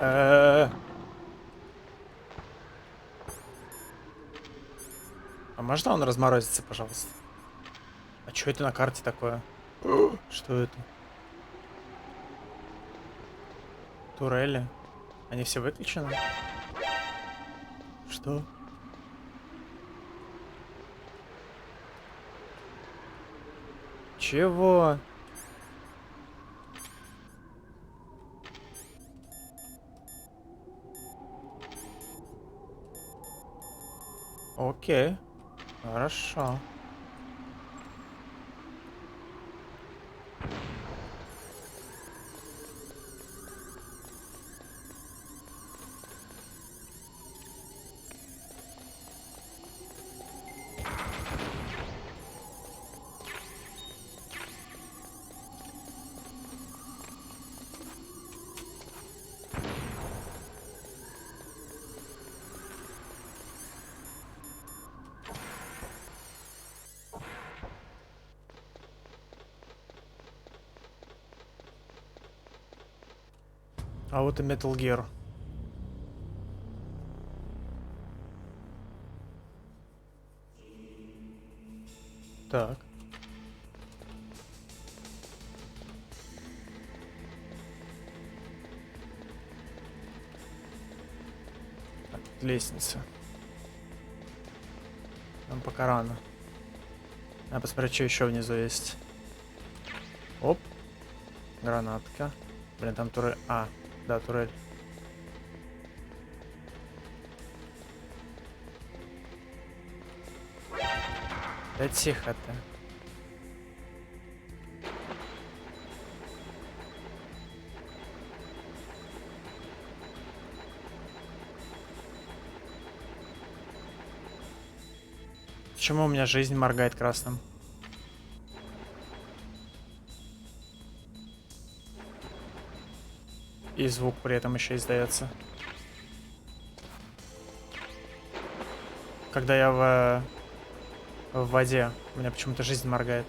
А можно он разморозится, пожалуйста? А что это на карте такое? Что это? Турели? Они все выключены? Что? Чего? Окей. Хорошо. А вот и Metal Gear. Так. Так, лестница. Нам пока рано. Надо посмотреть, что еще внизу есть. Оп. Гранатка. Блин, там турель. А, да, турель. Да тихо ты. Почему у меня жизнь моргает красным? И звук при этом еще издается. Когда я в воде, у меня почему-то жизнь моргает.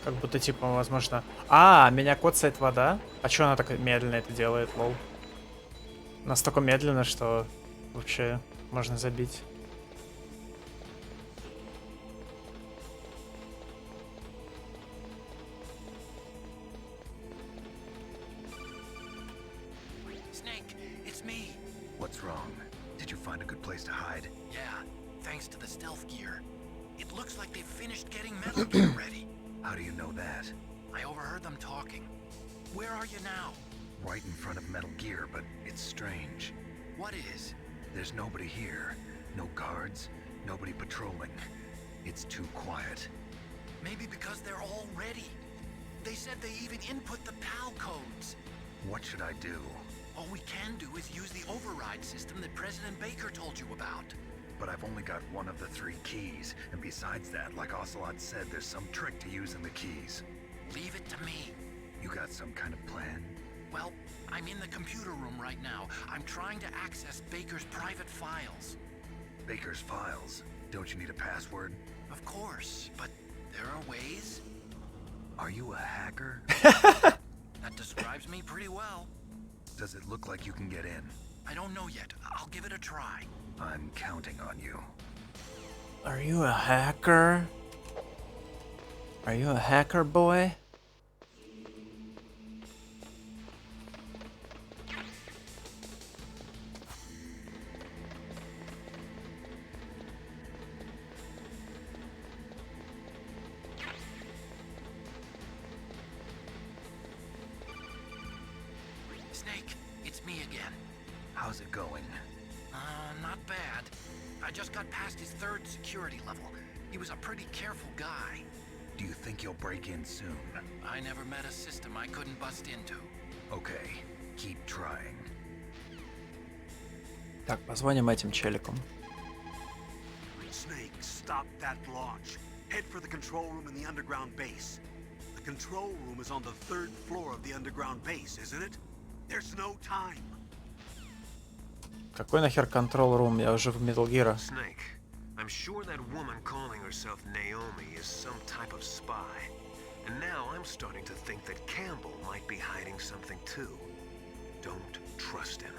Как будто, типа, возможно... А, меня коцает вода? А чё она так медленно это делает, лол? Настолько медленно, что вообще можно забить. Snake, it's me. What's wrong? Did you find a good place to hide? Yeah, thanks to the stealth gear. It looks like they've finished getting Metal Gear ready. How do you know that? I overheard them talking. Where are you now? Right in front of Metal Gear, but it's strange. What is? There's nobody here. No guards, nobody patrolling. It's too quiet. Maybe because they're all ready. They said they even input the PAL codes. What should I do? All we can do is use the override system that President Baker told you about. But I've only got one of the 3 keys, and besides that, like Ocelot said, there's some trick to using the keys. Leave it to me. You got some kind of plan? Well, I'm in the computer room right now. I'm trying to access Baker's private files. Baker's files? Don't you need a password? Of course, but there are ways. Are you a hacker? That describes me pretty well. Does it look like you can get in? I don't know yet. I'll give it a try. I'm counting on you. Are you a hacker? Are you a hacker, boy? Snake, it's me again. How's it going? Not bad. I just got past his 3rd security level. He was a pretty careful guy. Do you think you'll break in soon? I never met a system I couldn't bust into. Okay, keep trying. Так, позвоним этим челикам. Snake, stop that launch. Head for the control room in the underground base. The control room is on the 3rd floor of the underground base, isn't it? There's no time. Какой нахер контрол-рум? Я уже в Metal Gear. Snake, I'm sure that woman calling herself Naomi is some type of spy. And now I'm starting to think that Campbell might be hiding something too. Don't trust him.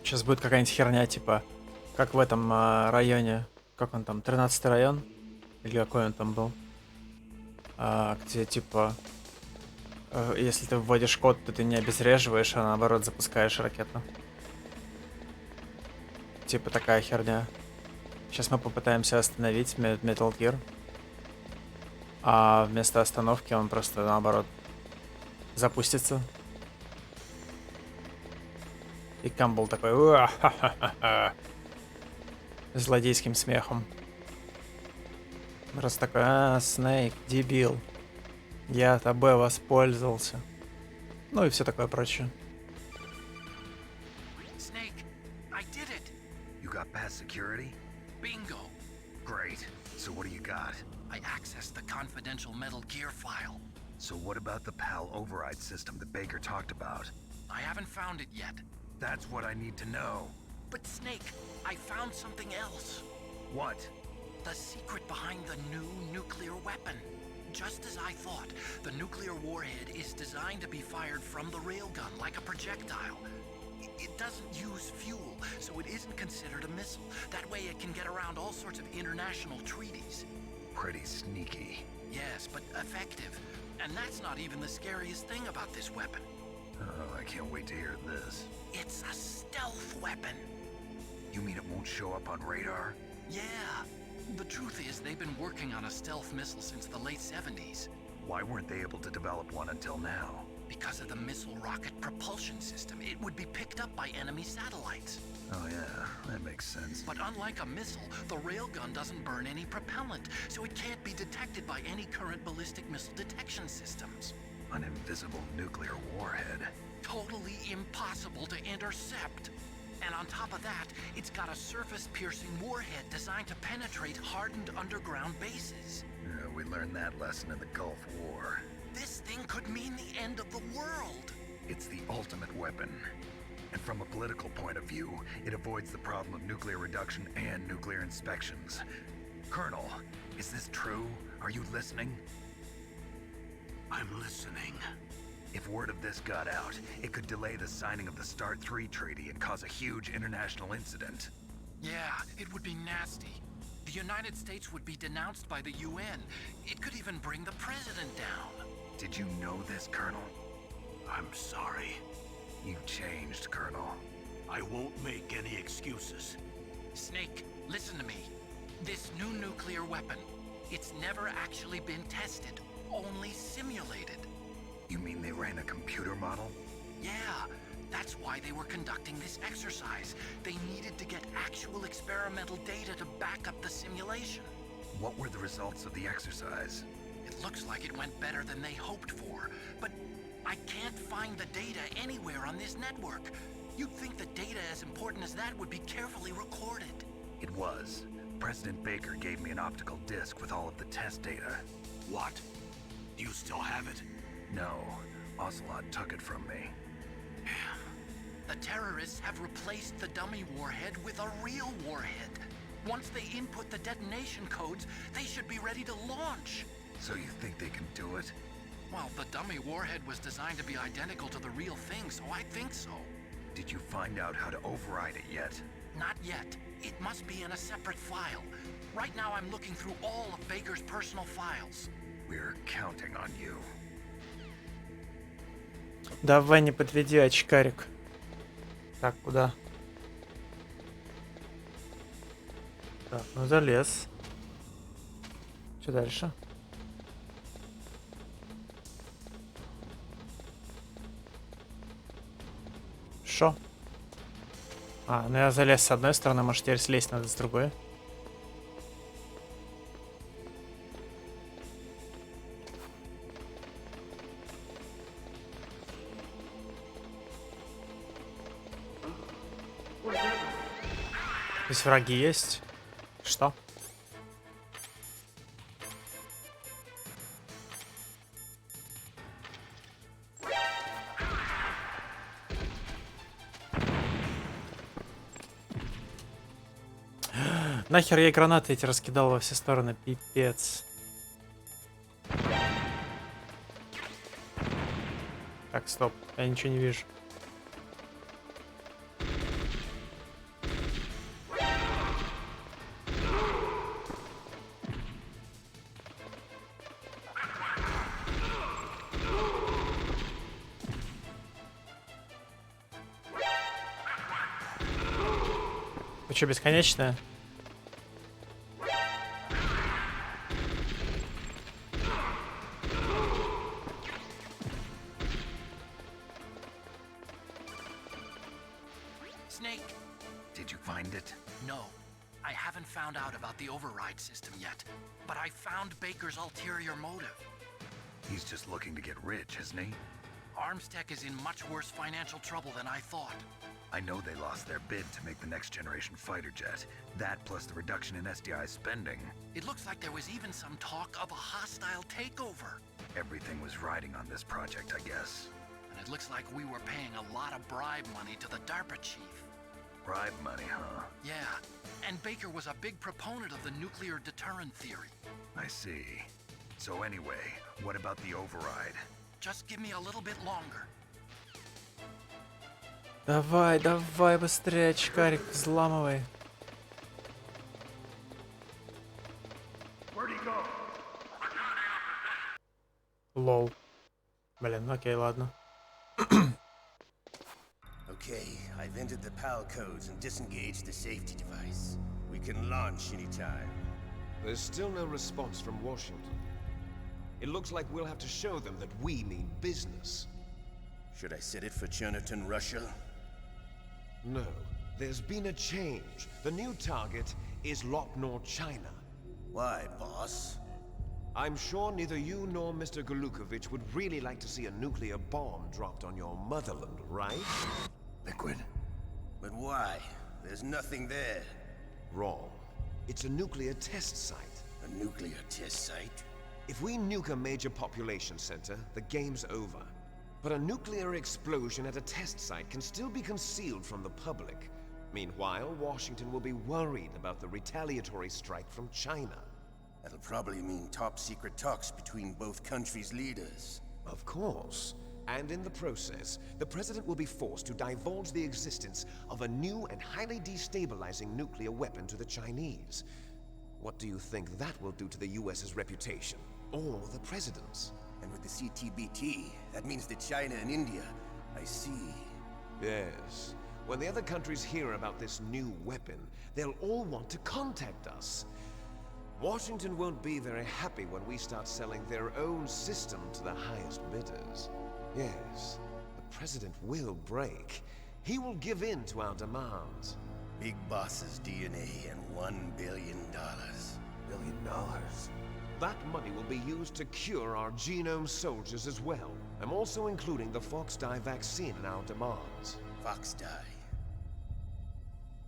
Сейчас будет какая-нибудь херня, типа, как в этом районе, как он там, 13-й район? Или какой он там был? Где, типа, если ты вводишь код, то ты не обезвреживаешь, а наоборот запускаешь ракету. Типа такая херня. Сейчас мы попытаемся остановить Metal Gear. А вместо остановки он просто наоборот запустится. И Камбл такой «Уа-ха-ха-ха-ха», злодейским смехом. Просто такой: Снейк, дебил. Я тобой воспользовался. Ну и все такое прочее. Snake, I did it. You got past security? Bingo. Great. So what do you got? I accessed the confidential Metal Gear file. So what about the PAL override system that Baker talked about? I haven't found it yet. That's what I need to know. But Snake, I found something else. What? The secret behind the new nuclear weapon. Just as I thought, the nuclear warhead is designed to be fired from the railgun like a projectile. It doesn't use fuel, so it isn't considered a missile. That way it can get around all sorts of international treaties. Pretty sneaky. Yes, but effective. And that's not even the scariest thing about this weapon. Oh, I can't wait to hear this. It's a stealth weapon. You mean it won't show up on radar? Yeah. The truth is, they've been working on a stealth missile since the late 70s. Why weren't they able to develop one until now? Because of the missile rocket propulsion system. It would be picked up by enemy satellites. Oh yeah, that makes sense. But unlike a missile, the railgun doesn't burn any propellant, so it can't be detected by any current ballistic missile detection systems. An invisible nuclear warhead. Totally impossible to intercept. And on top of that, it's got a surface-piercing warhead designed to penetrate hardened underground bases. Yeah, we learned that lesson in the Gulf War. This thing could mean the end of the world. It's the ultimate weapon. And from a political point of view, it avoids the problem of nuclear reduction and nuclear inspections. Colonel, is this true? Are you listening? I'm listening. If word of this got out, it could delay the signing of the START 3 treaty and cause a huge international incident. Yeah, it would be nasty. The United States would be denounced by the UN. It could even bring the president down. Did you know this, Colonel? I'm sorry. You've changed, Colonel. I won't make any excuses. Snake, listen to me. This new nuclear weapon, it's never actually been tested, only simulated. You mean they ran a computer model? Yeah, that's why they were conducting this exercise. They needed to get actual experimental data to back up the simulation. What were the results of the exercise? It looks like it went better than they hoped for, but I can't find the data anywhere on this network. You'd think the data as important as that would be carefully recorded. It was. President Baker gave me an optical disc with all of the test data. What? Do you still have it? No, Ocelot took it from me. The terrorists have replaced the dummy warhead with a real warhead. Once they input the detonation codes, they should be ready to launch. So you think they can do it? Well, the dummy warhead was designed to be identical to the real thing, so I think so. Did you find out how to override it yet? Not yet. It must be in a separate file. Right now I'm looking through all of Baker's personal files. We're counting on you. Давай, не подведи, очкарик. Так, куда? Так, ну залез. Что дальше? Шо? А, ну я залез с одной стороны, может теперь слезть надо с другой. Здесь враги есть. Что? Нахер я гранаты эти раскидал во все стороны, пипец. Так, стоп, я ничего не вижу. Вы что, бесконечная? Snake, did you find it? No. I haven't found out about the override system yet, but I found Baker's ulterior motive. He's just looking to get rich, isn't he? Armstech is in much worse financial trouble than I thought. I know they lost their bid to make the next generation fighter jet. That plus the reduction in SDI spending. It looks like there was even some talk of a hostile takeover. Everything was riding on this project, I guess. And it looks like we were paying a lot of bribe money to the DARPA chief. Bribe money, huh? Yeah. And Baker was a big proponent of the nuclear deterrent theory. I see. So anyway, what about the override? Just give me a little bit longer. Давай, давай быстрее, очкарик, взламывай. Лол. Блин, окей, ладно. Okay, I've entered the PAL codes and disengaged the safety device. We can launch anytime. There's still no response from Washington. It looks like we'll have to show them that we mean business. Should I set it for Chernobyl, Russia? No, there's been a change. The new target is Lopnor, China. Why, boss? I'm sure neither you nor Mr. Golukovich would really like to see a nuclear bomb dropped on your motherland, right? Liquid. But why? There's nothing there. Wrong. It's a nuclear test site. A nuclear test site? If we nuke a major population center, the game's over. But a nuclear explosion at a test site can still be concealed from the public. Meanwhile, Washington will be worried about the retaliatory strike from China. That'll probably mean top-secret talks between both countries' leaders. Of course. And in the process, the president will be forced to divulge the existence of a new and highly destabilizing nuclear weapon to the Chinese. What do you think that will do to the US's reputation? Or the president's? And with the CTBT, that means that China and India. I see. Yes. When the other countries hear about this new weapon, they'll all want to contact us. Washington won't be very happy when we start selling their own system to the highest bidders. Yes, the president will break. He will give in to our demands. Big boss's DNA and $1 billion. $1 billion? That money will be used to cure our genome soldiers as well. I'm also including the Fox-Die vaccine in our demands. Fox-Die.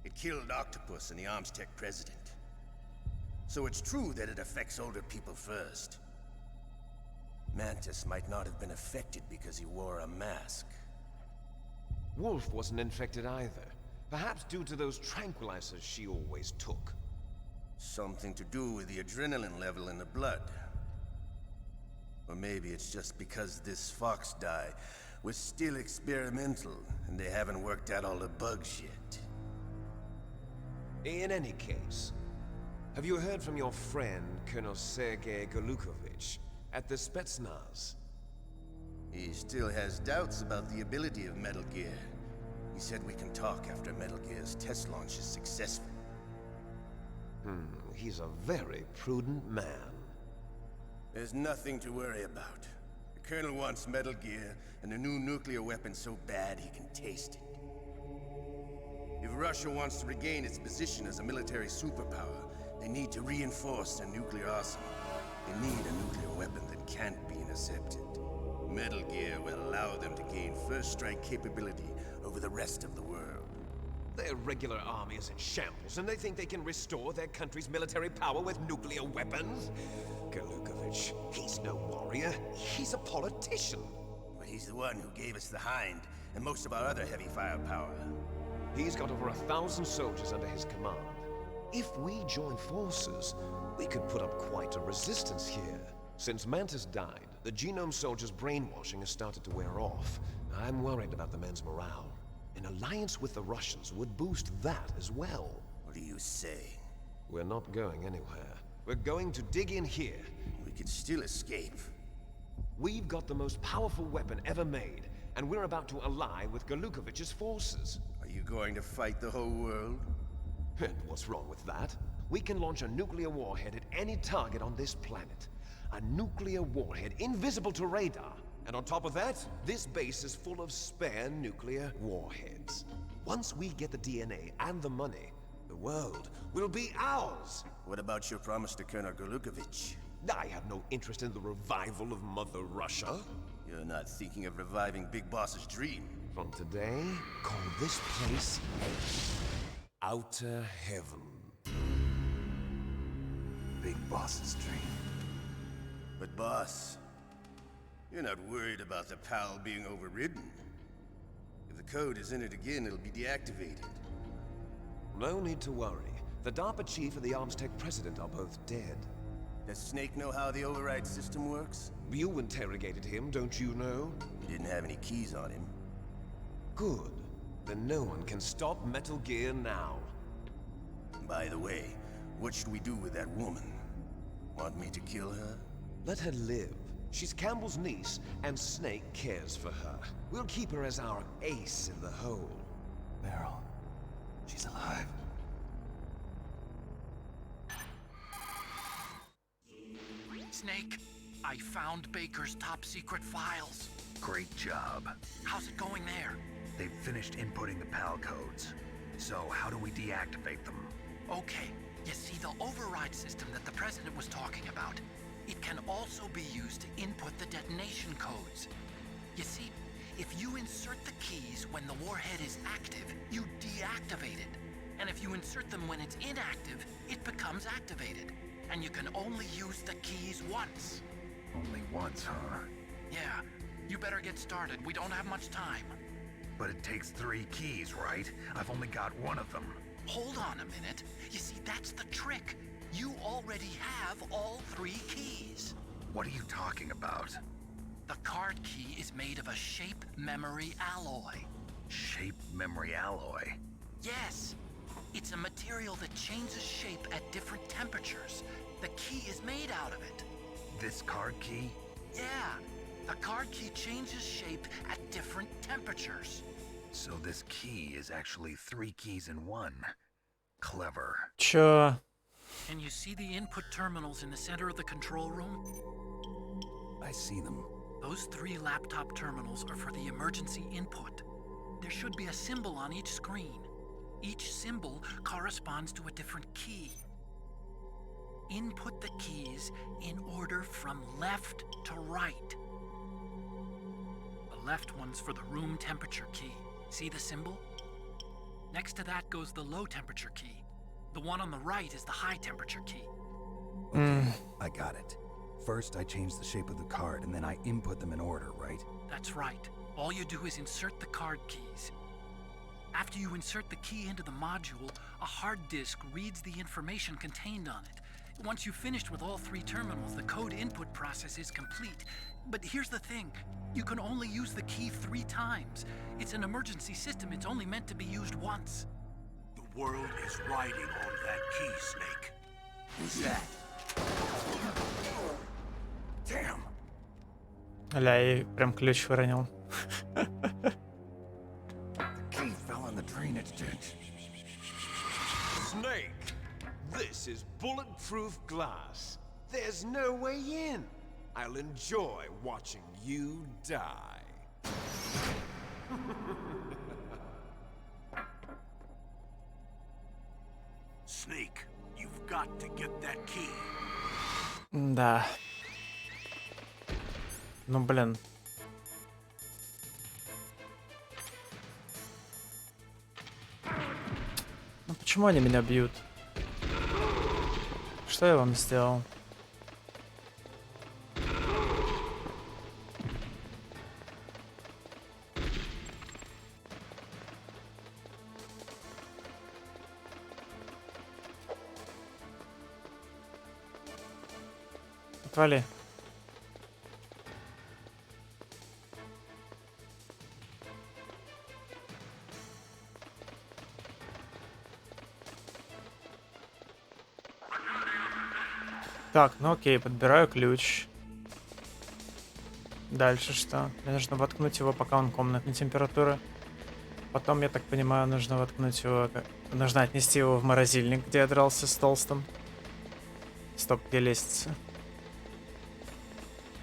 It killed Octopus and the Armstech president. So it's true that it affects older people first. Mantis might not have been affected because he wore a mask. Wolf wasn't infected either. Perhaps due to those tranquilizers she always took. Something to do with the adrenaline level in the blood. Or maybe it's just because this Fox-Die was still experimental and they haven't worked out all the bugs yet. In any case, have you heard from your friend, Colonel Sergei Golukovich, at the Spetsnaz? He still has doubts about the ability of Metal Gear. He said we can talk after Metal Gear's test launch is successful. He's a very prudent man. There's nothing to worry about. The Colonel wants Metal Gear and a new nuclear weapon so bad he can taste it. If Russia wants to regain its position as a military superpower, they need to reinforce their nuclear arsenal. They need a nuclear weapon that can't be intercepted. Metal Gear will allow them to gain first strike capability over the rest of the world. Their regular army is in shambles, and they think they can restore their country's military power with nuclear weapons? Golukovich, he's no warrior. He's a politician. But he's the one who gave us the Hind and most of our other heavy firepower. He's got over 1,000 soldiers under his command. If we join forces, we could put up quite a resistance here. Since Mantis died, The genome soldier's brainwashing has started to wear off. I'm worried about the men's morale. An alliance with the Russians would boost that as well. What are you saying? We're not going anywhere. We're going to dig in here. We can still escape. We've got the most powerful weapon ever made, and we're about to ally with Galukovich's forces. Are you going to fight the whole world? And what's wrong with that? We can launch a nuclear warhead at any target on this planet. A nuclear warhead invisible to radar. And on top of that, this base is full of spare nuclear warheads. Once we get the DNA and the money, the world will be ours. What about your promise to Colonel Galukovich? I have no interest in the revival of Mother Russia. You're not thinking of reviving Big Boss's dream. From today, call this place Outer Heaven. Big Boss's dream. But boss, you're not worried about the PAL being overridden. If the code is in it again, it'll be deactivated. No need to worry. The DARPA chief and the Arms Tech president are both dead. Does Snake know how the override system works? You interrogated him, don't you know? He didn't have any keys on him. Good. Then no one can stop Metal Gear now. By the way, what should we do with that woman? Want me to kill her? Let her live. She's Campbell's niece, and Snake cares for her. We'll keep her as our ace in the hole. Meryl, she's alive. Snake, I found Baker's top secret files. Great job. How's it going there? They've finished inputting the PAL codes. So how do we deactivate them? Okay, you see the override system that the president was talking about. It can also be used to input the detonation codes. You see, if you insert the keys when the warhead is active, you deactivate it. And if you insert them when it's inactive, it becomes activated. And you can only use the keys once. Only once, huh? Yeah, you better get started. We don't have much time. But it takes 3 keys, right? I've only got 1 of them. Hold on a minute. You see, that's the trick. You already have all 3 keys. What are you talking about? The card key is made of a shape memory alloy. Shape memory alloy? Yes. It's a material that changes shape at different temperatures. The key is made out of it. This card key? Yeah. The card key changes shape at different temperatures. So this key is actually 3 keys in 1. Clever. Чё? Can you see the input terminals in the center of the control room? I see them. Those 3 laptop terminals are for the emergency input. There should be a symbol on each screen. Each symbol corresponds to a different key. Input the keys in order from left to right. The left one's for the room temperature key. See the symbol? Next to that goes the low temperature key. The one on the right is the high temperature key. Okay, I got it. First, I change the shape of the card, and then I input them in order, right? That's right. All you do is insert the card keys. After you insert the key into the module, a hard disk reads the information contained on it. Once you've finished with all 3 terminals, the code input process is complete. But here's the thing. You can only use the key 3 times. It's an emergency system. It's only meant to be used once. The world is riding on that key, Snake. Who's that? Damn! Ля, и прям ключ выронил. Key fell on the drainage ditch. Snake! This is bulletproof glass. There's no way in. I'll enjoy watching you die. Snake, you've got to get that key. Да. Ну, блин. Ну, почему они меня бьют? Что я вам сделал? Отвали. Так, ну окей, подбираю ключ. Дальше что? Мне нужно воткнуть его, пока он комнатной температуры. Потом, я так понимаю, нужно воткнуть его... Нужно отнести его в морозильник, где я дрался с толстым. Стоп, где лестница?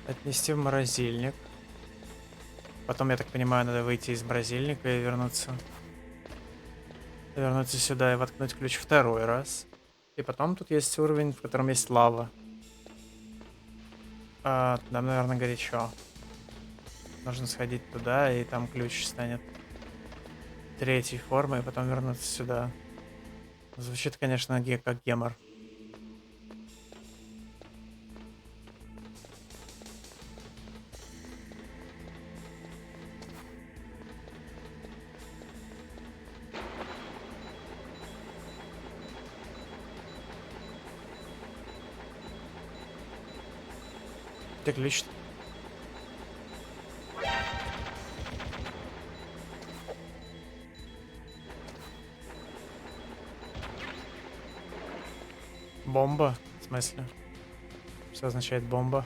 Отнести в морозильник. Потом, я так понимаю, надо выйти из морозильника и вернуться. Вернуться сюда и воткнуть ключ второй раз. И потом тут есть уровень, в котором есть лава. Там, наверное, горячо. Нужно сходить туда, и там ключ станет третьей формой, и потом вернуться сюда. Звучит, конечно, как гемор. Где ключ? Бомба? В смысле? Что означает бомба?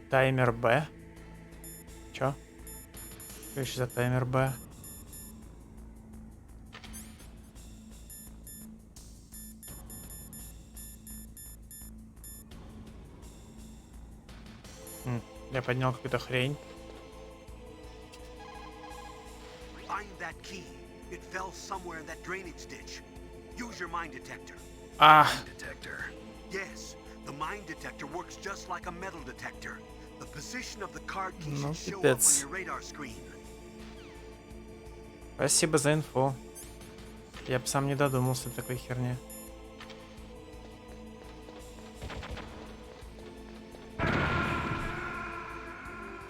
Таймер Б? Чё? Ключ за таймер Б. Я поднял какую-то хрень. Find that key. It fell somewhere in that drainage ditch. Use your mine detector. Detector. Yes, the mine detector works just like a metal detector. The position of the card key Ну, should show up on пипец. your radar screen. Спасибо за инфу. Я бы сам не додумался до такой херни.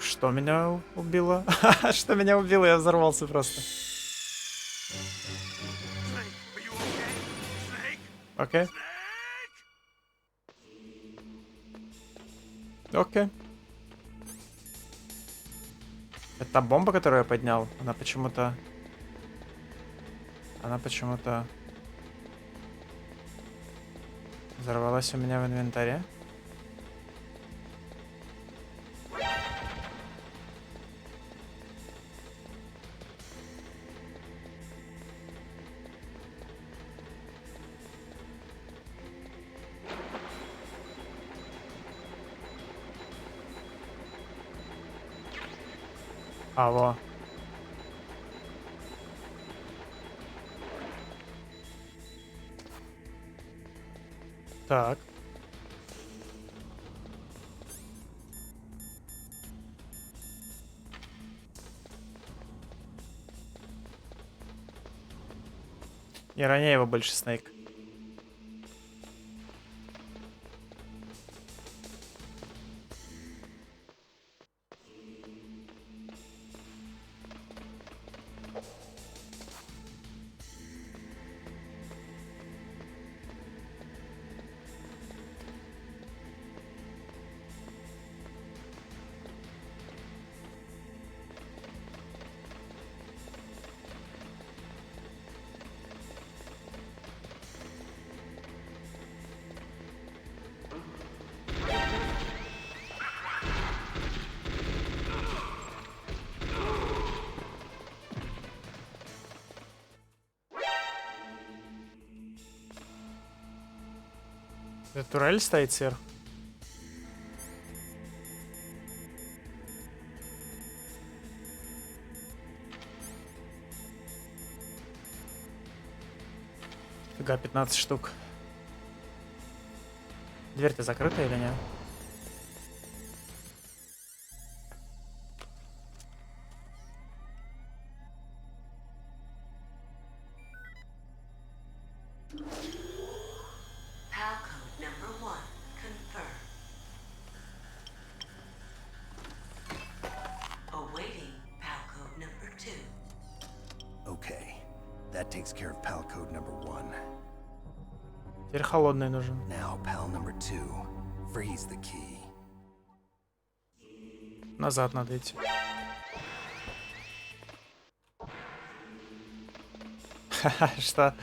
Что меня убило? Что меня убило? Я взорвался просто. Snake, are you okay? Snake? Окей. Snake? Окей. Это та бомба, которую я поднял? Она почему-то взорвалась у меня в инвентаре. Во. Так. Не роняй его больше, Снейк. Это турель стоит сверху? Фига, 15 штук. Дверь-то закрыта или нет? PAL code number 1 confirmed. Awaiting PAL code number 2. Okay, that takes care of PAL code number 1. Теперь холодный нужен. Now PAL number 2. Freeze the key. Назад надо идти. Что?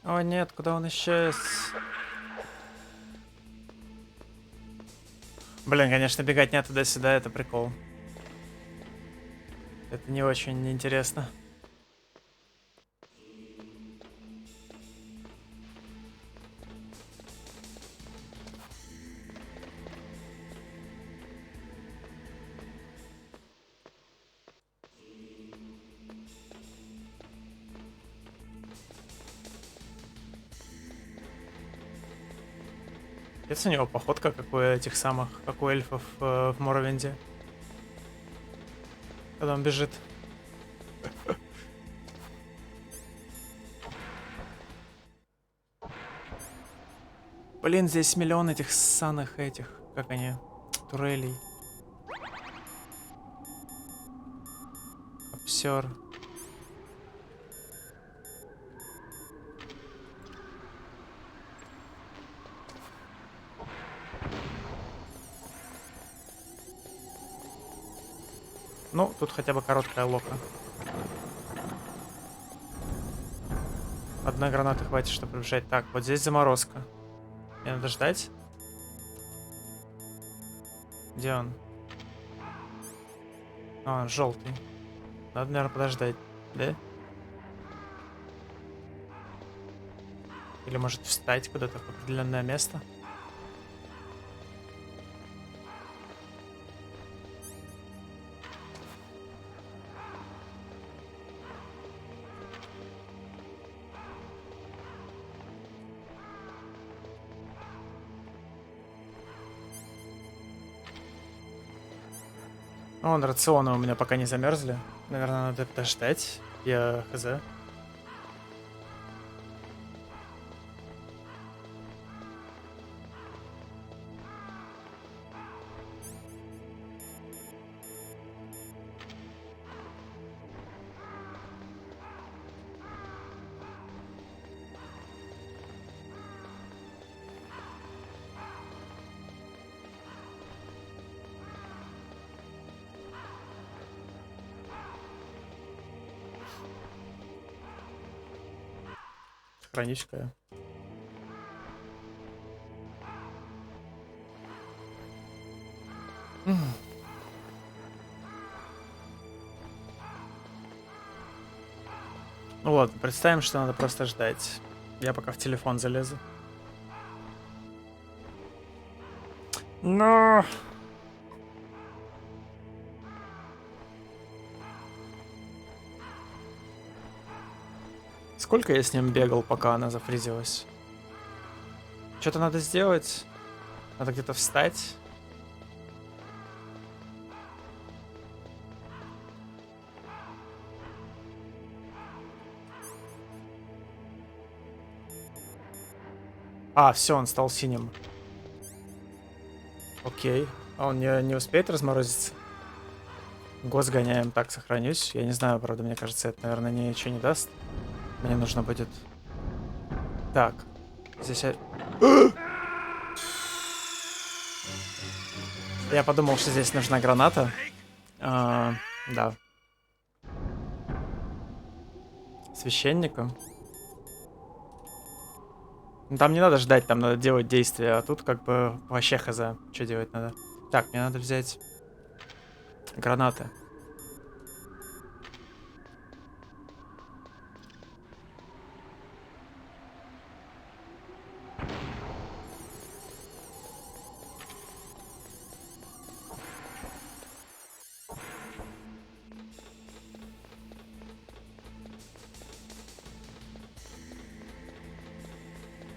О нет, куда он исчез? Блин, конечно, бегать не туда-сюда, это прикол. Это не очень интересно. Есть у него походка, как у этих самых, как у эльфов в Моровинде. Когда он бежит. Блин, здесь миллион этих ссаных этих, как они, турелей. Обсер. Ну, тут хотя бы короткая лока. Одной гранаты хватит, чтобы пробежать. Так, вот здесь заморозка. Мне надо ждать. Где он? А, он желтый. Надо, наверное, подождать. Да? Или может встать куда-то в определенное место? Вон, рационы у меня пока не замерзли. Наверное, надо подождать. Я хз. Хроническая. Ну ладно, представим, что надо просто ждать. Я пока в телефон залезу. Но... Сколько я с ним бегал, пока она зафризилась? Что-то надо сделать. Надо где-то встать. А, все, он стал синим. Окей. А он не успеет разморозиться? Гос гоняем. Так, сохранюсь. Я не знаю, правда, мне кажется, это, наверное, ничего не даст. Мне нужно будет... Так. Здесь... Я подумал, что здесь нужна граната. Да. Священника. Ну, там не надо ждать, там надо делать действия. А тут как бы вообще хз. Что делать надо? Так, мне надо взять гранаты.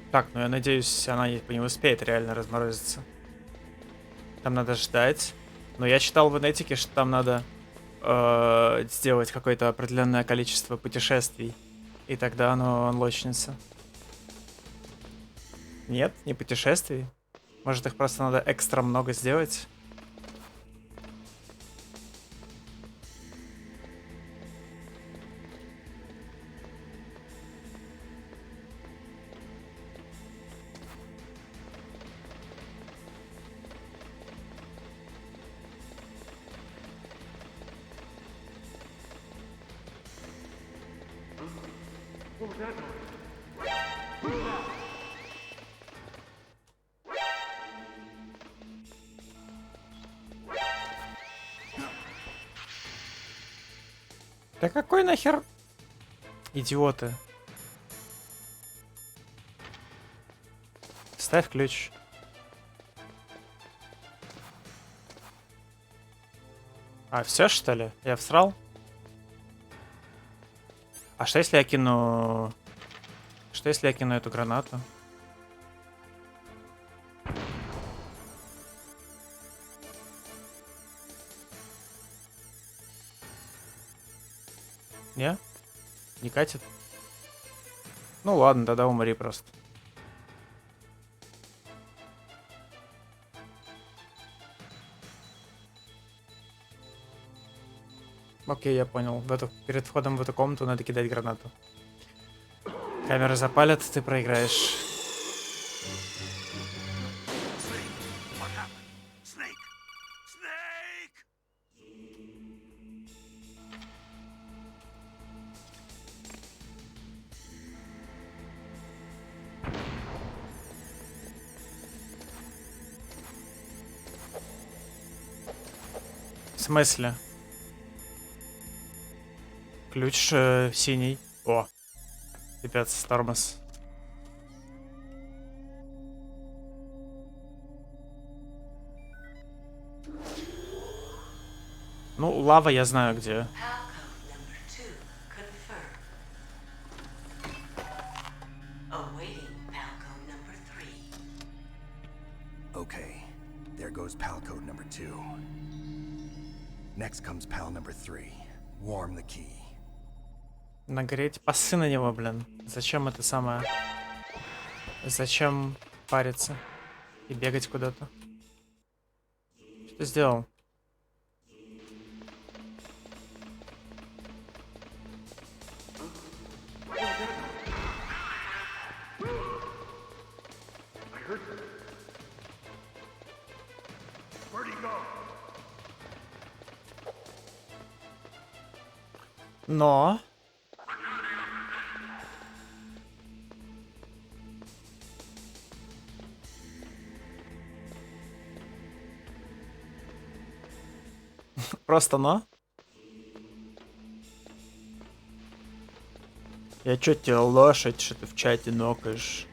Так, ну я надеюсь, она не успеет реально разморозиться. Там надо ждать. Но я читал в инетике, что там надо сделать какое-то определенное количество путешествий. И тогда оно анлочнется. Нет, не путешествий. Может, их просто надо экстра много сделать? Да какой нахер? Идиоты. Ставь ключ. А, все что ли? Я всрал? А что если я кину... Что если я кину эту гранату? Не? Не катит? Ну ладно, тогда умри просто. Окей, я понял. Перед входом в эту комнату надо кидать гранату. Камеры запалят, ты проиграешь. Snake, what happened? Snake! Snake! В смысле? Ключ синий. О, пипец, тормоз. Ну, лава я знаю где. Palcode number 2 confirmed. Awaiting Palcode number 3. Okay, there goes pal code number 2. Next comes pal number 3. Warm the key. Нагреть пасы на него, блин. Зачем это самое? Зачем париться и бегать куда-то? Что сделал? Но... Просто но? Я чё тебе лошадь, что ты в чате нокаешь?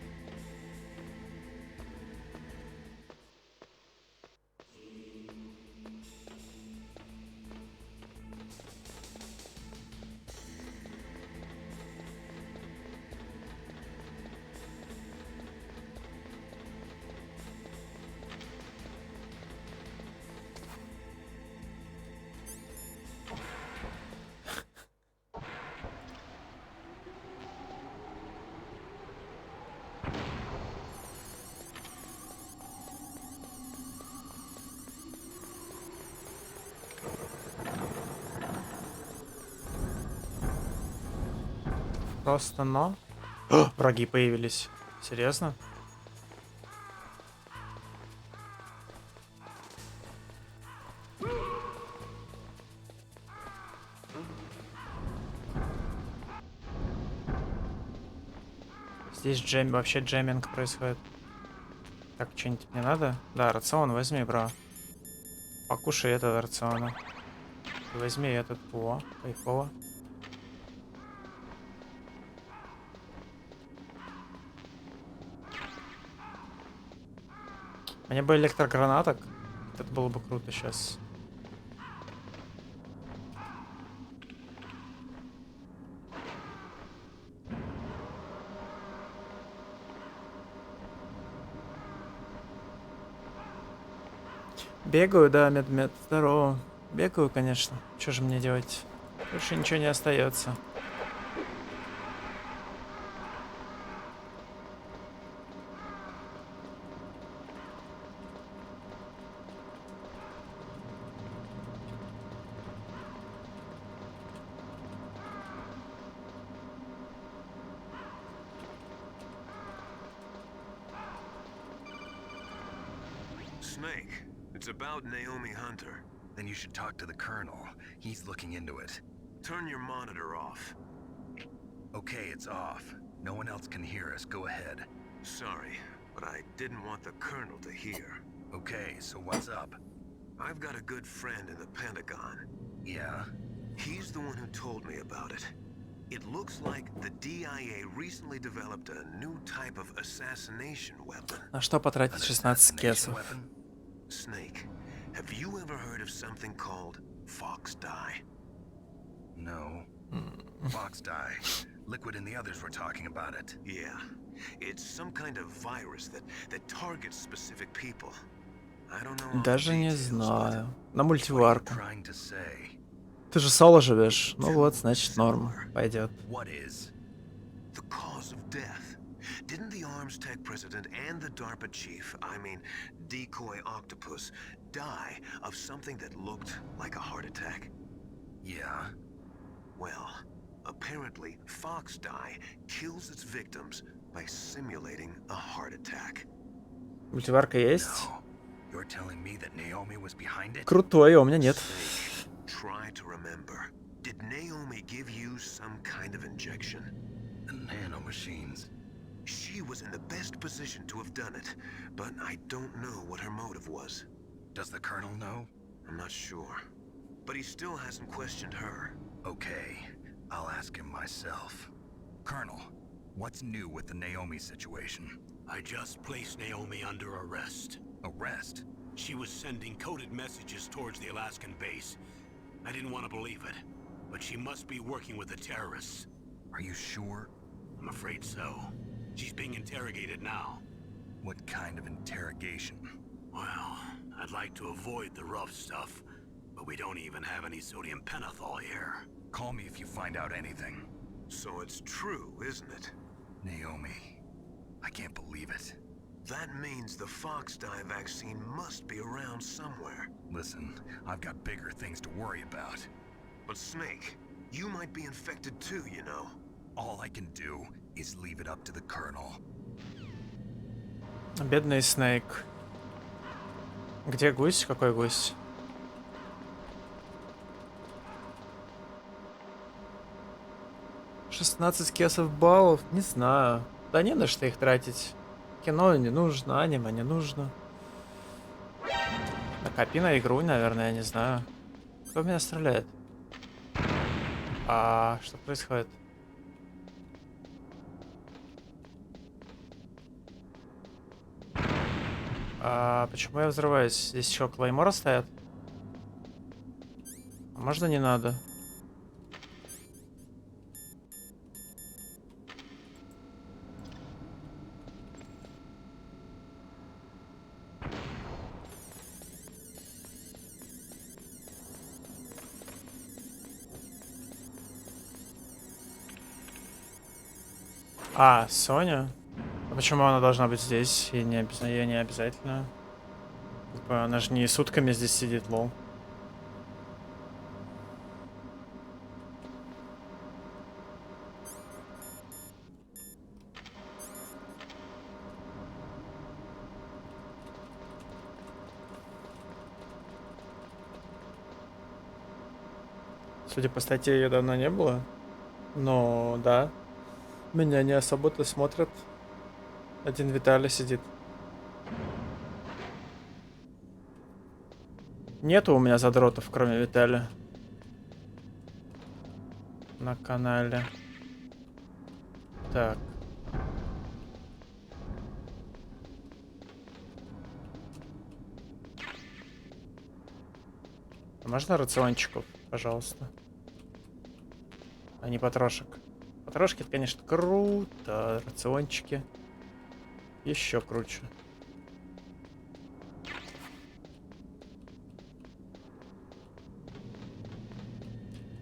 Просто но. Враги появились. Серьезно? Здесь вообще джеминг происходит. Так, что-нибудь мне надо? Да, рацион возьми, бро. Покушай этот рациона. Возьми этот. О, кайфово. Мне бы электрогранаток. Это было бы круто сейчас. Бегаю, да, мед-мед, здорово. Бегаю, конечно. Что же мне делать? Больше ничего не остается. Snake, it's about Naomi Hunter. Then you should talk to the Colonel. He's looking into it. Turn your monitor off. Okay, it's off. No one else can hear us. Go ahead. Sorry, but I didn't want the Colonel to hear. Okay, so what's up? I've got a good friend in the Pentagon. Yeah? He's the one who told me about it. It looks like the DIA recently developed a new type of assassination weapon. На что потратить An 16 assassination кесов? weapon? Snake, have you ever heard of something called fox dye? No. Fox dye. Liquid and the others were talking about it. Yeah. It's some kind of virus that targets specific people. I don't know all the Даже не details, but знаю. На What are you мультиварку. trying to say? Ты же соло живешь. Ну вот, значит, норм. Пойдет. What is? the cause of death. Didn't the Arms Tech president and the DARPA chief, I mean, Decoy Octopus, die of something that looked like a heart attack? Yeah. Well, apparently, Fox dye kills its victims by simulating a heart attack. Мультиварка есть? No. You're telling me that Naomi was behind it? Крутой, а у меня нет. Snake, try to remember. Did Naomi give you some kind of injection? The nanomachines. She was in the best position to have done it, but I don't know what her motive was. Does the Colonel know? I'm not sure. But he still hasn't questioned her. Okay, I'll ask him myself. Colonel, what's new with the Naomi situation? I just placed Naomi under arrest. Arrest? She was sending coded messages towards the Alaskan base. I didn't want to believe it, but she must be working with the terrorists. Are you sure? I'm afraid so. She's being interrogated now. What kind of interrogation? Well, I'd like to avoid the rough stuff, but we don't even have any sodium pentothal here. Call me if you find out anything. So it's true, isn't it? Naomi, I can't believe it. That means the Fox dye vaccine must be around somewhere. Listen, I've got bigger things to worry about. But Snake, you might be infected too, you know. All I can do is leave it up to the Colonel. Бедный Снейк. Где гусь? Какой гусь? «16 кесов баллов? Не знаю. Да не на что их тратить. Кино не нужно, аниме не нужно. Накопи на игру, наверное, я не знаю. Кто в меня стреляет? А что происходит? А почему я взрываюсь? Здесь еще клейморы стоят? А можно не надо? А, Соня? А почему она должна быть здесь? И не ей не обязательно. Типа, она же не сутками здесь сидит, лол. Судя по статье, ее давно не было. Но да. Меня не особо-то смотрят. Один Виталий сидит. Нету у меня задротов, кроме Виталия. На канале. Так. А можно рациончиков, пожалуйста? А не потрошек. Потрошки, это, конечно, круто. Рациончики. Еще круче.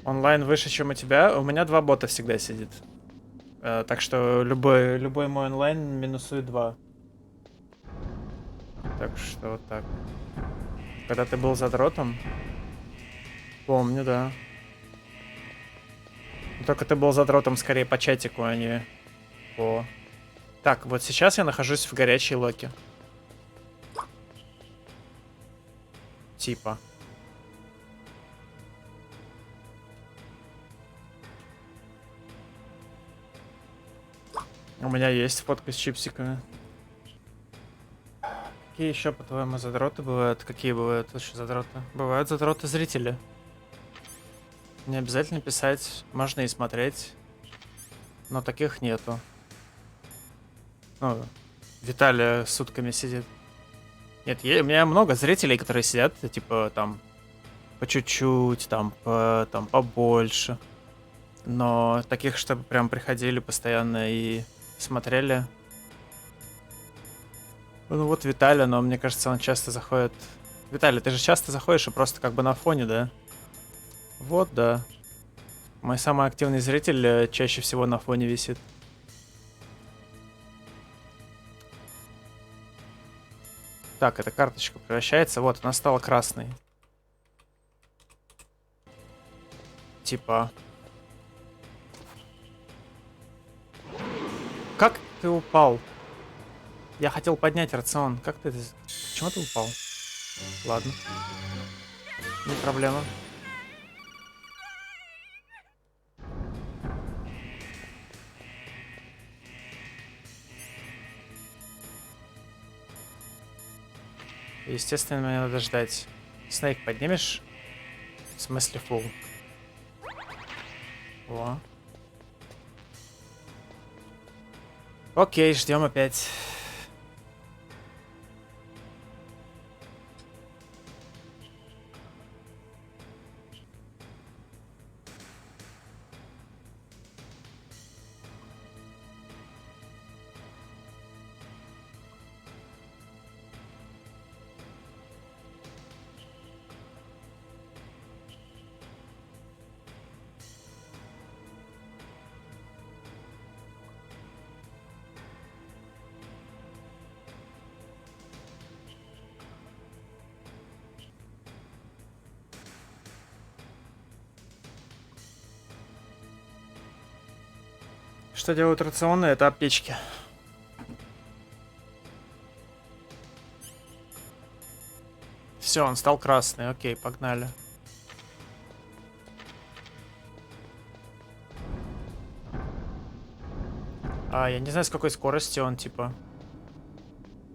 Онлайн выше, чем у тебя. У меня 2 бота всегда сидит. Так что любой мой онлайн минусует 2. Так что вот так. Когда ты был задротом? Помню, да. Только ты был задротом скорее по чатику, а не по... Так, вот сейчас я нахожусь в горячей локе. Типа. У меня есть фотка с чипсиками. Какие еще, по-твоему, задроты бывают? Какие бывают еще задроты? Бывают задроты зрители. Не обязательно писать, можно и смотреть. Но таких нету. Ну, Виталия сутками сидит. Нет, у меня много зрителей, которые сидят, типа, там, по чуть-чуть, там, там, побольше. Но таких, чтобы прям приходили постоянно и смотрели. Ну вот Виталий, но мне кажется, он часто заходит. Виталий, ты же часто заходишь и просто как бы на фоне, да? Вот, да. Мой самый активный зритель чаще всего на фоне висит. Так, эта карточка превращается. Вот, она стала красной. Типа... Как ты упал? Я хотел поднять рацион. Как ты... Почему ты упал? Ладно. Не проблема. Естественно, мне надо ждать. Снейк поднимешь? В смысле фул? О. Окей, ждем опять. Что делают рационы? Это аптечки. Все, он стал красный. Окей, погнали. Я не знаю, с какой скоростью он, типа,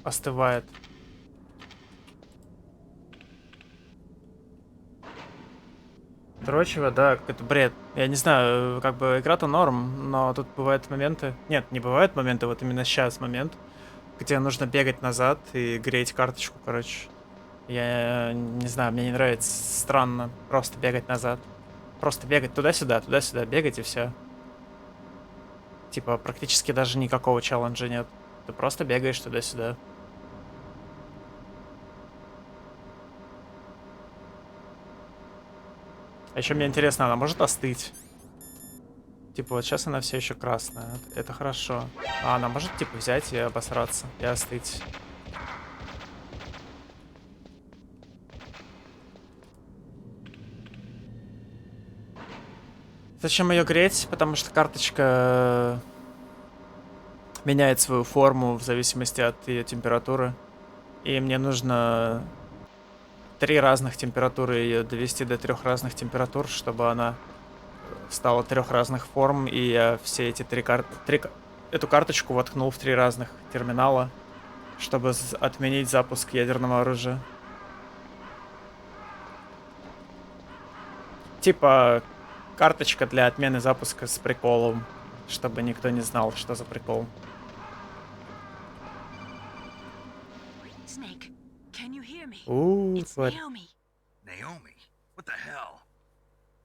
остывает. Дрочево, да, какой-то бред. Я не знаю, как бы игра-то норм, но тут бывают моменты... Нет, не бывают моменты, вот именно сейчас момент, где нужно бегать назад и греть карточку, короче. Я не знаю, мне не нравится. Странно просто бегать назад. Просто бегать туда-сюда, бегать и все. Типа, практически даже никакого челленджа нет. Ты просто бегаешь туда-сюда. А еще мне интересно, она может остыть? Типа, вот сейчас она все еще красная. Это хорошо. А она может, типа, взять и обосраться, и остыть. Зачем ее греть? Потому что карточка меняет свою форму в зависимости от ее температуры. И мне нужно 3 разных температуры ее довести до 3 разных температур, чтобы она стала 3 разных форм, и я все эти эту карточку воткнул в 3 разных терминала, чтобы отменить запуск ядерного оружия. Типа карточка для отмены запуска с приколом, чтобы никто не знал, что за прикол. Snake, can you hear me? It's тварь. Naomi. Naomi, what the hell?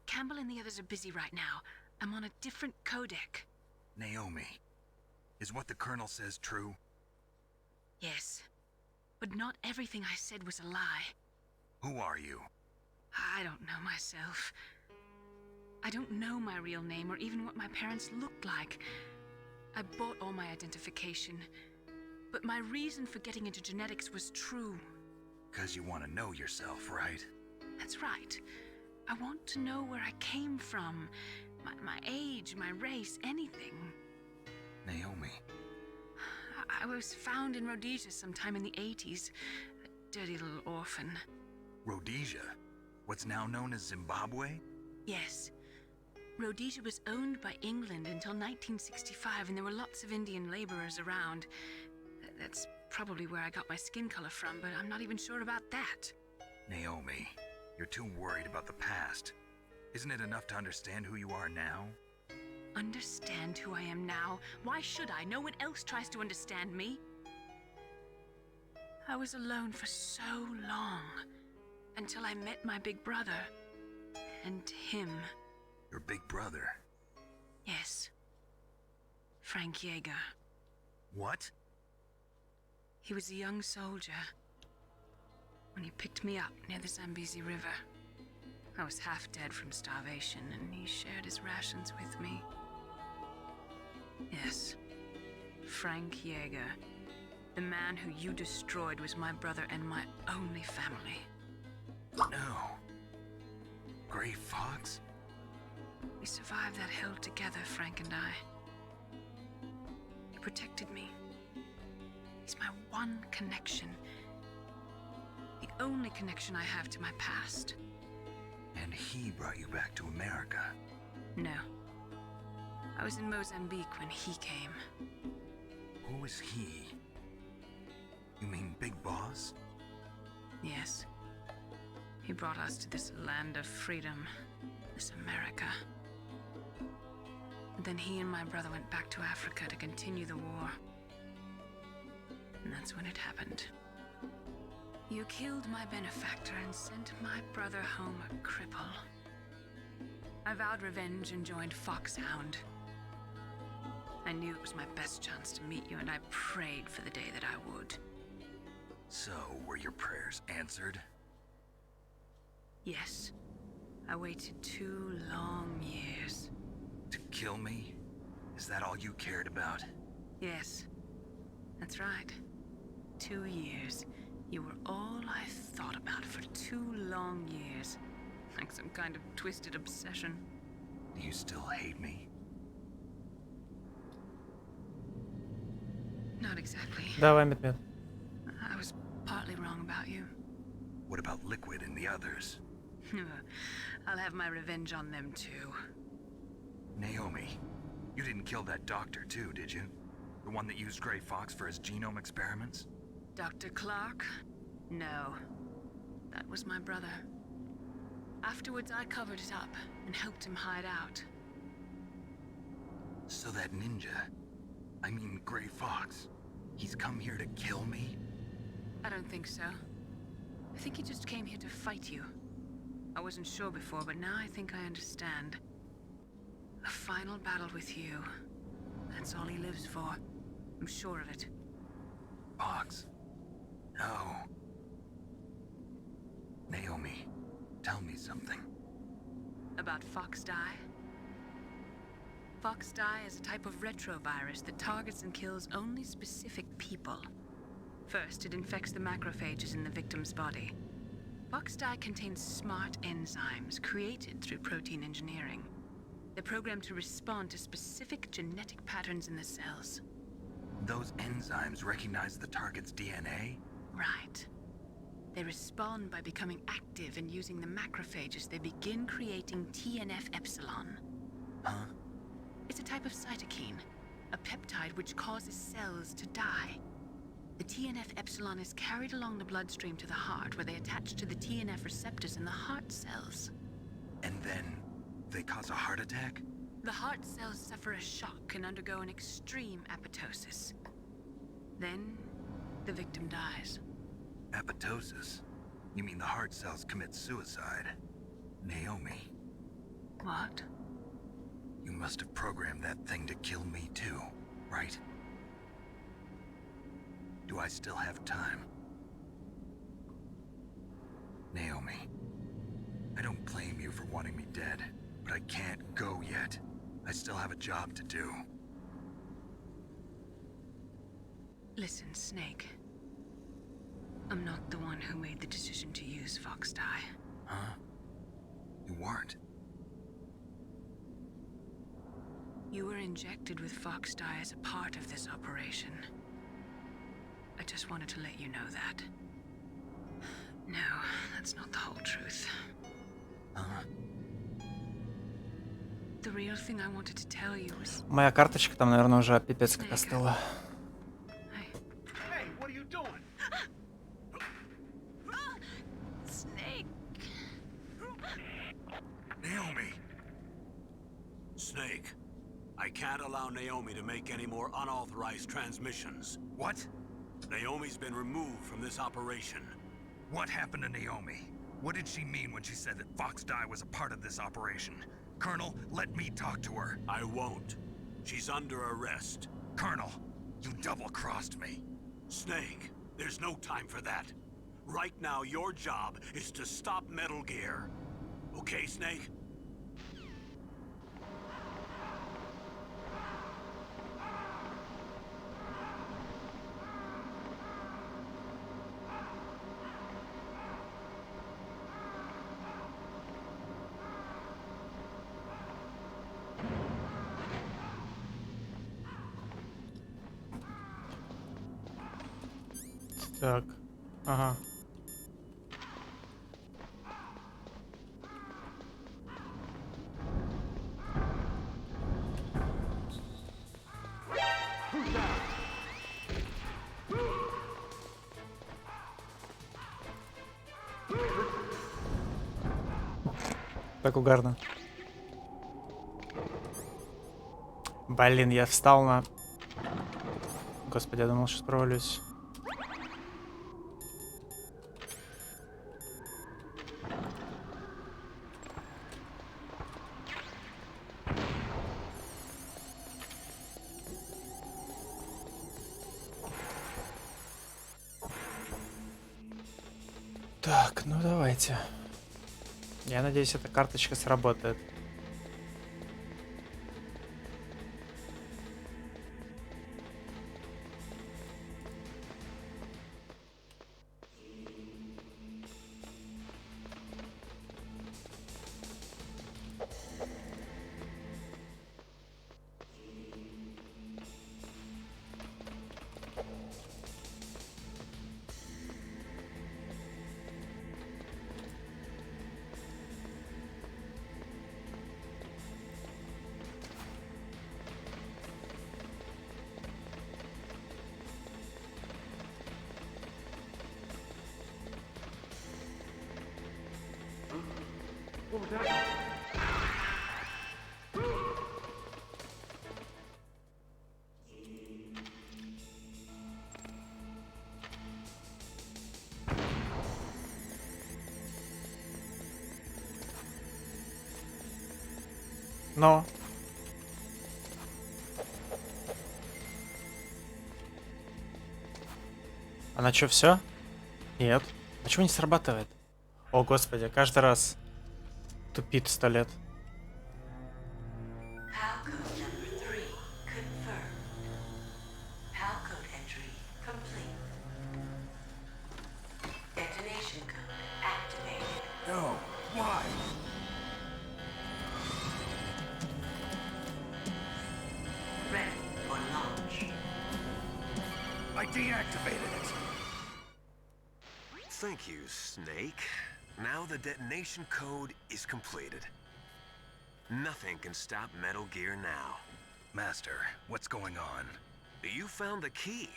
Campbell and the others are busy right now. I'm on a different codec. Naomi, is what the Colonel says true? Yes. But not everything I said was a lie. Who are you? I don't know myself. I don't know my real name or even what my parents looked like. I bought all my identification. But my reason for getting into genetics was true. 'Cause you want to know yourself, right? That's right. I want to know where I came from. My age, my race, anything. Naomi. I was found in Rhodesia sometime in the 80s. A dirty little orphan. Rhodesia? What's now known as Zimbabwe? Yes. Rhodesia was owned by England until 1965, and there were lots of Indian laborers around. That's probably where I got my skin color from, but I'm not even sure about that. Naomi, you're too worried about the past. Isn't it enough to understand who you are now? Understand who I am now? Why should I? No one else tries to understand me. I was alone for so long, until I met my big brother. And him. Your big brother? Yes. Frank Yeager. What? He was a young soldier when he picked me up near the Zambezi River. I was half dead from starvation, and he shared his rations with me. Yes, Frank Yeager. The man who you destroyed was my brother and my only family. No. Gray Fox? We survived that hell together, Frank and I. He protected me. He's my one connection. The only connection I have to my past. And he brought you back to America? No. I was in Mozambique when he came. Who is he? You mean Big Boss? Yes. He brought us to this land of freedom, this America. And then he and my brother went back to Africa to continue the war. And that's when it happened. You killed my benefactor and sent my brother home a cripple. I vowed revenge and joined Foxhound. I knew it was my best chance to meet you, and I prayed for the day that I would. So, were your prayers answered? Yes. I waited 2 long years. To kill me? Is that all you cared about? Yes. That's right. 2 years. You were all I thought about for 2 long years. Like some kind of twisted obsession. Do you still hate me? Not exactly. Давай, Медведь. I was partly wrong about you. What about Liquid and the others? I'll have my revenge on them too. Naomi, you didn't kill that doctor too, did you? The one that used Gray Fox for his genome experiments? Dr. Clark? No. That was my brother. Afterwards, I covered it up and helped him hide out. So that ninja, I mean Gray Fox, he's come here to kill me? I don't think so. I think he just came here to fight you. I wasn't sure before, but now I think I understand. A final battle with you. That's all he lives for. I'm sure of it. Fox? No. Naomi, tell me something. About Fox Die? Fox Die is a type of retrovirus that targets and kills only specific people. First, it infects the macrophages in the victim's body. Fox Die contains smart enzymes created through protein engineering. They're programmed to respond to specific genetic patterns in the cells. Those enzymes recognize the target's DNA? Right. They respond by becoming active and using the macrophages. They begin creating TNF-epsilon. Huh? It's a type of cytokine, a peptide which causes cells to die. The TNF-epsilon is carried along the bloodstream to the heart, where they attach to the TNF receptors in the heart cells. And then they cause a heart attack? The heart cells suffer a shock and undergo an extreme apoptosis. Then, the victim dies. Apoptosis? You mean the heart cells commit suicide? Naomi, What? you must have programmed that thing to kill me too, right? Do I still have time? Naomi, I don't blame you for wanting me dead, but I can't go yet. I still have a job to do. Listen, Snake. I'm not the one who made the decision to use Fox Die. Huh? You weren't. You were injected with Fox Die as a part of this operation. I just wanted to let you know that. No, that's not the whole truth. Huh? The real thing I wanted to tell you was Моя карточка там, наверное, уже пипец как остыла. Hey, what are you doing? Snake. Naomi. Snake, I can't allow Naomi to make any more unauthorized transmissions. What? Naomi's been removed from this operation. What happened to Naomi? What did she mean when she said that Fox Die was a part of this operation? Colonel, let me talk to her. I won't. She's under arrest. Colonel, you double-crossed me. Snake, there's no time for that. Right now, your job is to stop Metal Gear. Okay, Snake? Так, ага. Так угарно. Блин, я встал на... Господи, я думал, сейчас провалюсь. Так, ну давайте. Я надеюсь, эта карточка сработает. Но. Она что, все? Нет. А чего не срабатывает? О, господи, каждый раз тупит 100 лет. Palcode number 3 confirmed. Palcode entry complete. Detonation code activated. No, why? Ready for launch. I deactivated it. Thank you, Snake. Now the detonation code is completed. Nothing can stop Metal Gear now. Master, what's going on? You found the key,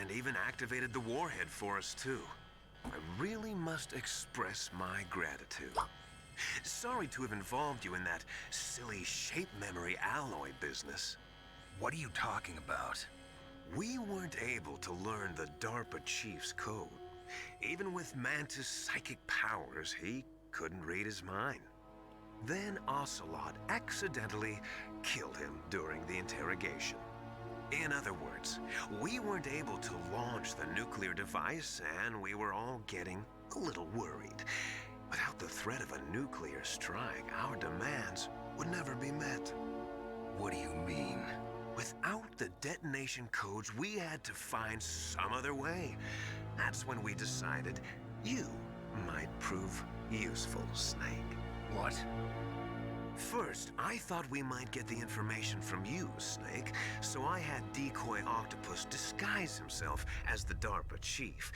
and even activated the warhead for us, too. I really must express my gratitude. Sorry to have involved you in that silly shape memory alloy business. What are you talking about? We weren't able to learn the DARPA chief's code. Even with Mantis' psychic powers, he couldn't read his mind. Then Ocelot accidentally killed him during the interrogation. In other words, we weren't able to launch the nuclear device, and we were all getting a little worried. Without the threat of a nuclear strike, our demands would never be met. What do you mean? Without the detonation codes, we had to find some other way. That's when we decided you might prove useful, Snake. What? First, I thought we might get the information from you, Snake, so I had Decoy Octopus disguise himself as the DARPA chief.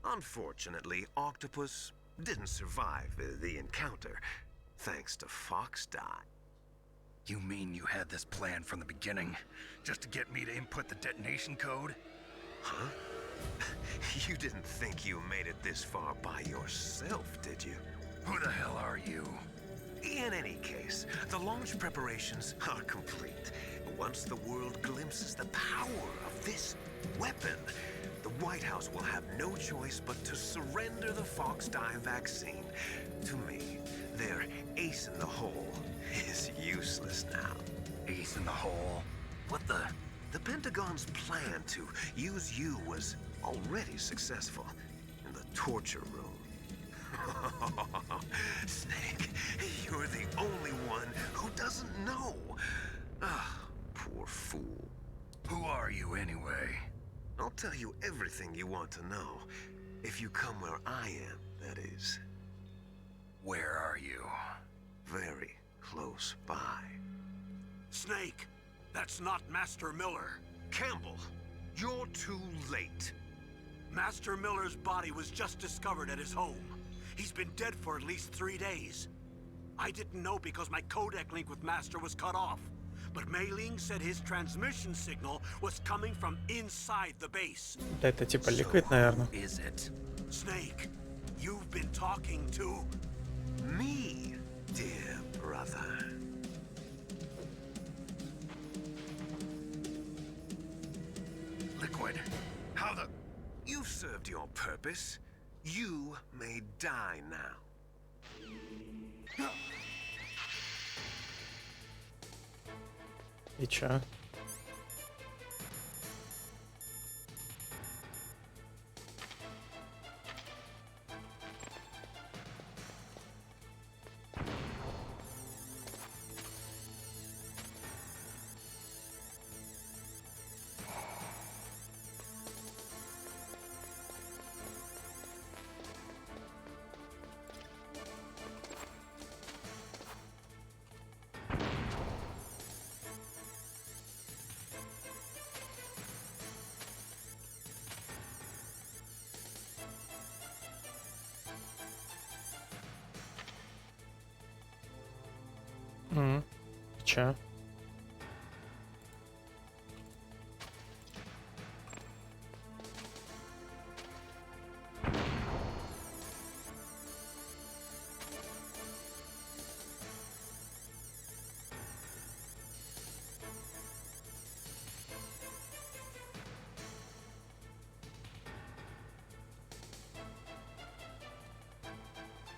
Unfortunately, Octopus didn't survive the encounter, thanks to Fox Die. You mean you had this plan from the beginning, just to get me to input the detonation code? Huh? You didn't think you made it this far by yourself, did you? Who the hell are you? In any case, the launch preparations are complete. Once the world glimpses the power of this weapon, the White House will have no choice but to surrender the Fox dye vaccine to me. Their ace in the hole is useless now. Ace in the hole? What the? The Pentagon's plan to use you was already successful in the torture room. Snake, you're the only one who doesn't know. Ah, poor fool. Who are you anyway? I'll tell you everything you want to know. If you come where I am, that is. Where are you? Very close by. Snake, that's not Master Miller. Campbell, you're too late. Master Miller's body was just discovered at his home. He's been dead for at least 3 days. I didn't know because my codec link with Master was cut off. But Mei Ling said his transmission signal was coming from inside the base. Это типа ликвид, наверное. Is it? Snake, you've been talking to... Me, dear brother. Liquid. How the... You've served your purpose. You may die now. И чё? Чё?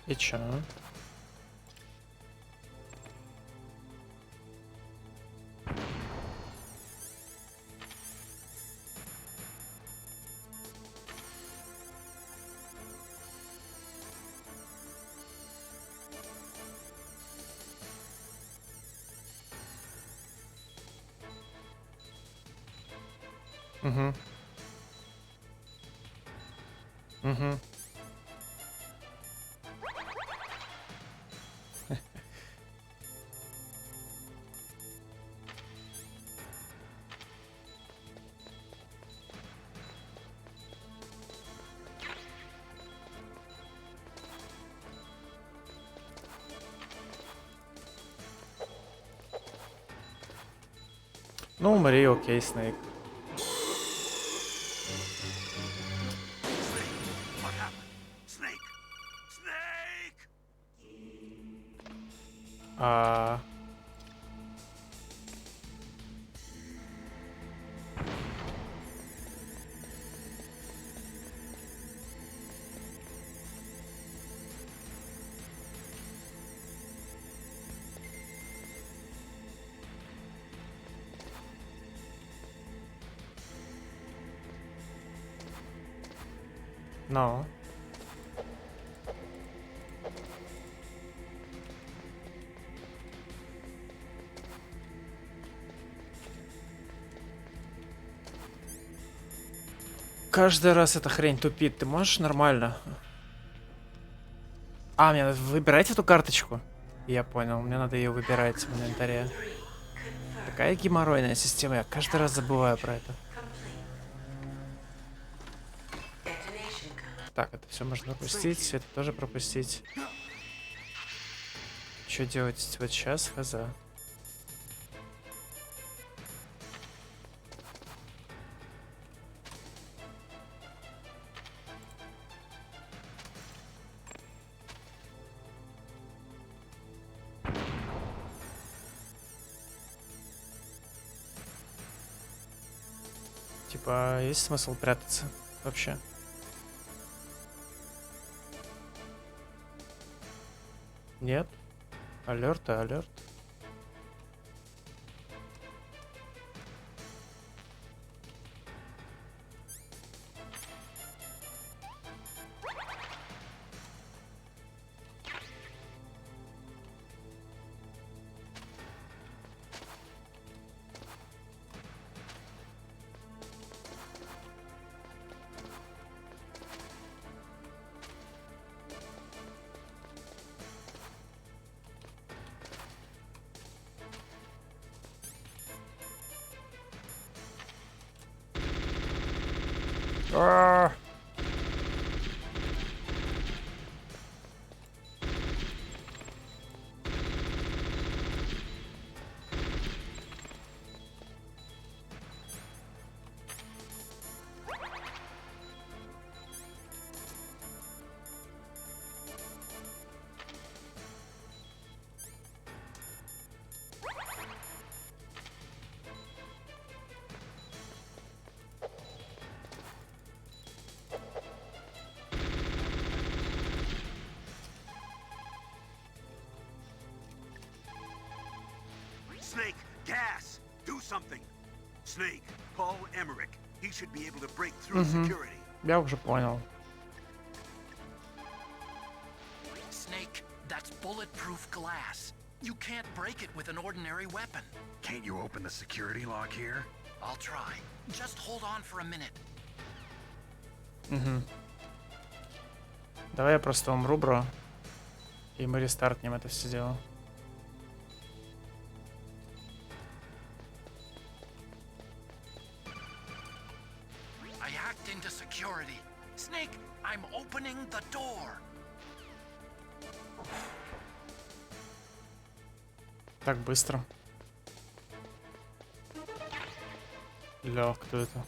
И чё? Угу. Угу. Ну, умри, окей, Снейк. What happened? Snake! Snake! Но. Каждый раз эта хрень тупит. Ты можешь нормально? А, мне надо выбирать эту карточку? Я понял, мне надо ее выбирать в инвентаре. Такая геморройная система, я каждый раз забываю про это. Так, это все можно пропустить, это тоже пропустить. Что делать вот сейчас, хаза? Типа, есть смысл прятаться вообще? Нет? Алерт и алерт. А! Snake, gas! Do something! Snake, Paul Emmerich. He should be able to break through security. Я уже понял. Snake, that's bulletproof glass. You can't break it with an ordinary weapon. Can't you open the security lock here? I'll try. Just hold on for a minute. Давай я просто умру, бро. И мы рестартнем это все дело. I hacked into security. Snake, I'm opening the door. Так быстро. Ля, кто это?